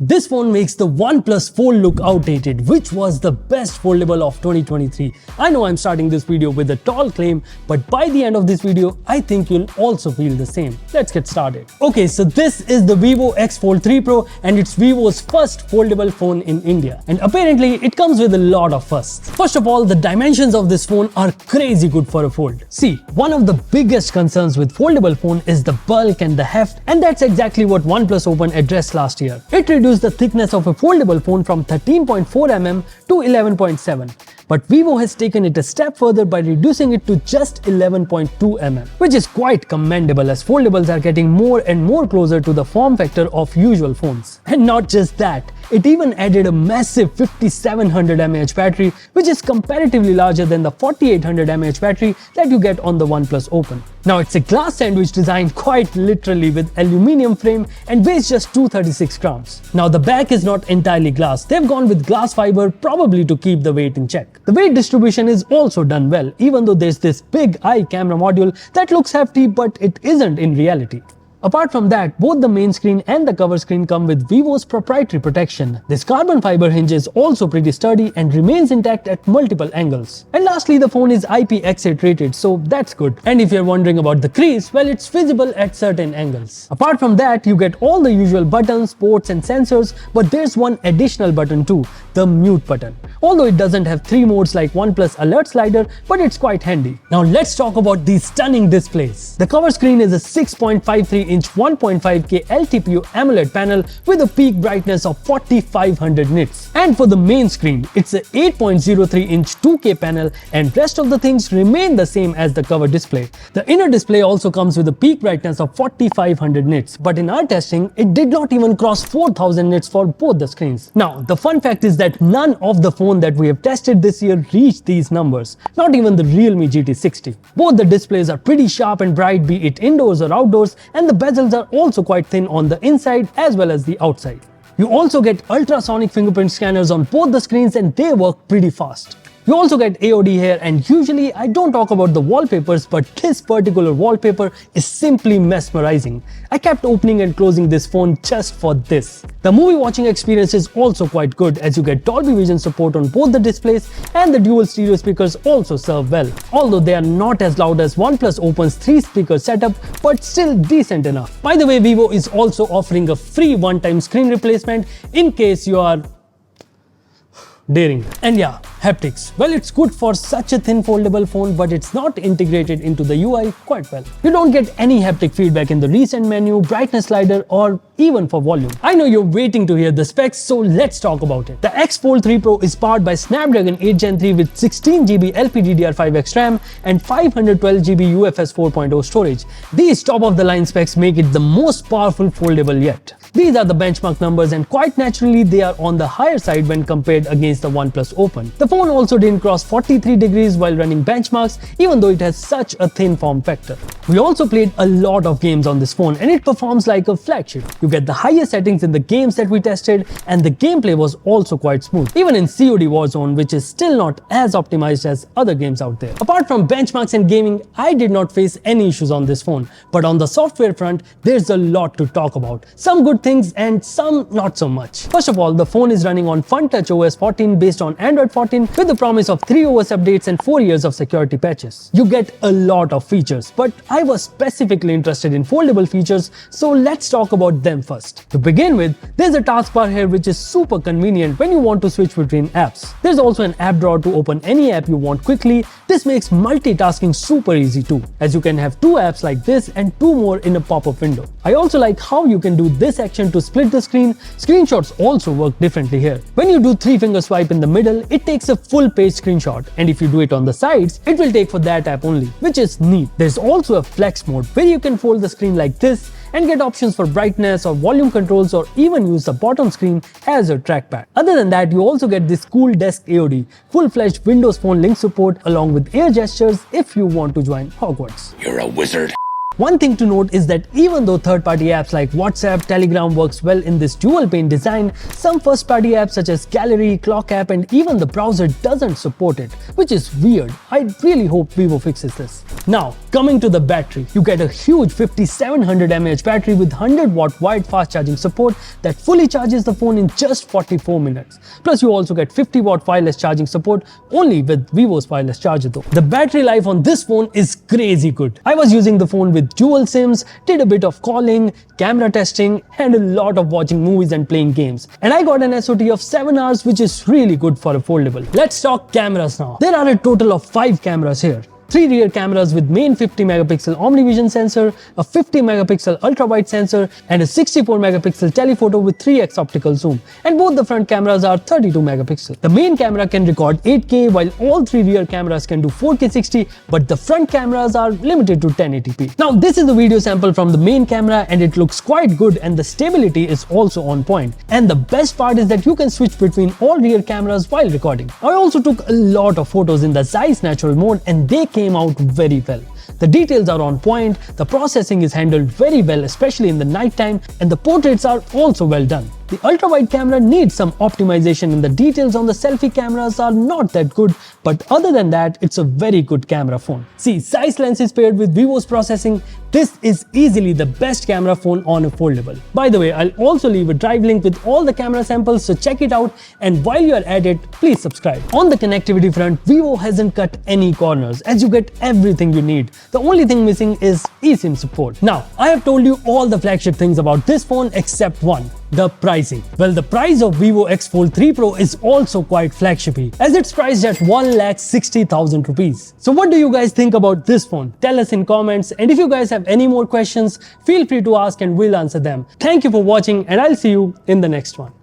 This phone makes the OnePlus Fold look outdated, which was the best foldable of 2023. I know I'm starting this video with a tall claim, but by the end of this video, I think you'll also feel the same. Let's get started. Okay, so this is the Vivo X Fold 3 Pro and it's Vivo's first foldable phone in India. And apparently, it comes with a lot of firsts. First of all, the dimensions of this phone are crazy good for a fold. See, one of the biggest concerns with foldable phone is the bulk and the heft, and that's exactly what OnePlus Open addressed last year. It reduced the thickness of a foldable phone from 13.4 mm to 11.7. But Vivo has taken it a step further by reducing it to just 11.2 mm, which is quite commendable as foldables are getting more and more closer to the form factor of usual phones. And not just that, it even added a massive 5700 mAh battery, which is comparatively larger than the 4800 mAh battery that you get on the OnePlus Open. Now it's a glass sandwich designed quite literally with aluminium frame and weighs just 236 grams. Now the back is not entirely glass, they've gone with glass fiber probably to keep the weight in check. The weight distribution is also done well, even though there's this big eye camera module that looks hefty but it isn't in reality. Apart from that, both the main screen and the cover screen come with Vivo's proprietary protection. This carbon fiber hinge is also pretty sturdy and remains intact at multiple angles. And lastly, the phone is IPX8 rated, so that's good. And if you're wondering about the crease, well, it's visible at certain angles. Apart from that, you get all the usual buttons, ports and sensors, but there's one additional button too, the mute button. Although it doesn't have 3 modes like OnePlus Alert Slider, but it's quite handy. Now let's talk about these stunning displays. The cover screen is a 6.53-inch 1.5K LTPO AMOLED panel with a peak brightness of 4500 nits. And for the main screen, it's a 8.03-inch 2K panel and rest of the things remain the same as the cover display. The inner display also comes with a peak brightness of 4500 nits, but in our testing, it did not even cross 4000 nits for both the screens. Now, the fun fact is that none of the phones that we have tested this year reached these numbers, not even the Realme GT60. Both the displays are pretty sharp and bright, be it indoors or outdoors, and the bezels are also quite thin on the inside as well as the outside. You also get ultrasonic fingerprint scanners on both the screens and they work pretty fast. You also get AOD here, and usually I don't talk about the wallpapers, but this particular wallpaper is simply mesmerizing. I kept opening and closing this phone just for this. The movie watching experience is also quite good as you get Dolby Vision support on both the displays and the dual stereo speakers also serve well. Although they are not as loud as OnePlus Open's 3-speaker setup, but still decent enough. By the way, Vivo is also offering a free one-time screen replacement in case you are daring. And yeah, haptics. Well, it's good for such a thin foldable phone, but it's not integrated into the UI quite well. You don't get any haptic feedback in the recent menu, brightness slider, or even for volume. I know you're waiting to hear the specs, so let's talk about it. The X Fold 3 Pro is powered by Snapdragon 8 Gen 3 with 16GB LPDDR5X RAM and 512GB UFS 4.0 storage. These top-of-the-line specs make it the most powerful foldable yet. These are the benchmark numbers and quite naturally they are on the higher side when compared against the OnePlus Open. The phone also didn't cross 43 degrees while running benchmarks, even though it has such a thin form factor. We also played a lot of games on this phone and it performs like a flagship. You get the highest settings in the games that we tested and the gameplay was also quite smooth, even in COD Warzone, which is still not as optimized as other games out there. Apart from benchmarks and gaming, I did not face any issues on this phone, but on the software front, there's a lot to talk about. Some good things and some not so much. First of all, the phone is running on FunTouch OS 14 based on Android 14 with the promise of 3 OS updates and 4 years of security patches. You get a lot of features, but I was specifically interested in foldable features, so let's talk about them first. To begin with, there's a taskbar here which is super convenient when you want to switch between apps. There's also an app drawer to open any app you want quickly. This makes multitasking super easy too, as you can have 2 apps like this and 2 more in a pop-up window. I also like how you can do this action to split the screen. Screenshots also work differently here. When you do 3-finger swipe in the middle, it takes a full page screenshot, and if you do it on the sides, it will take for that app only, which is neat. There's also a flex mode where you can fold the screen like this and get options for brightness or volume controls or even use the bottom screen as your trackpad. Other than that, you also get this cool desk AOD, full-fledged Windows Phone link support along with air gestures if you want to join Hogwarts. You're a wizard. One thing to note is that even though third-party apps like WhatsApp, Telegram works well in this dual-pane design, some first-party apps such as Gallery, Clock app and even the browser doesn't support it, which is weird. I really hope Vivo fixes this. Now, coming to the battery, you get a huge 5700 mAh battery with 100-watt wide fast charging support that fully charges the phone in just 44 minutes. Plus, you also get 50-watt wireless charging support only with Vivo's wireless charger though. The battery life on this phone is crazy good. I was using the phone with dual SIMs, did a bit of calling, camera testing and a lot of watching movies and playing games. And I got an SOT of 7 hours, which is really good for a foldable. Let's talk cameras now. There are a total of 5 cameras here. 3 rear cameras with main 50-megapixel OmniVision sensor, a 50-megapixel ultra-wide sensor, and a 64-megapixel telephoto with 3x optical zoom. And both the front cameras are 32 megapixel. The main camera can record 8K, while all 3 rear cameras can do 4K 60, but the front cameras are limited to 1080p. Now, this is a video sample from the main camera, and it looks quite good, and the stability is also on point. And the best part is that you can switch between all rear cameras while recording. I also took a lot of photos in the Zeiss natural mode, and they came out very well. The details are on point, the processing is handled very well, especially in the night time, and the portraits are also well done. The ultra-wide camera needs some optimization and the details on the selfie cameras are not that good, but other than that, it's a very good camera phone. See, Zeiss lenses paired with Vivo's processing, this is easily the best camera phone on a foldable. By the way, I'll also leave a drive link with all the camera samples, so check it out, and while you're at it, please subscribe. On the connectivity front, Vivo hasn't cut any corners, as you get everything you need. The only thing missing is eSIM support. Now, I have told you all the flagship things about this phone except one. The pricing. Well, the price of Vivo X Fold 3 Pro is also quite flagshipy, as it's priced at 1,60,000 rupees. So what do you guys think about this phone? Tell us in comments, and if you guys have any more questions, feel free to ask and we'll answer them. Thank you for watching, and I'll see you in the next one.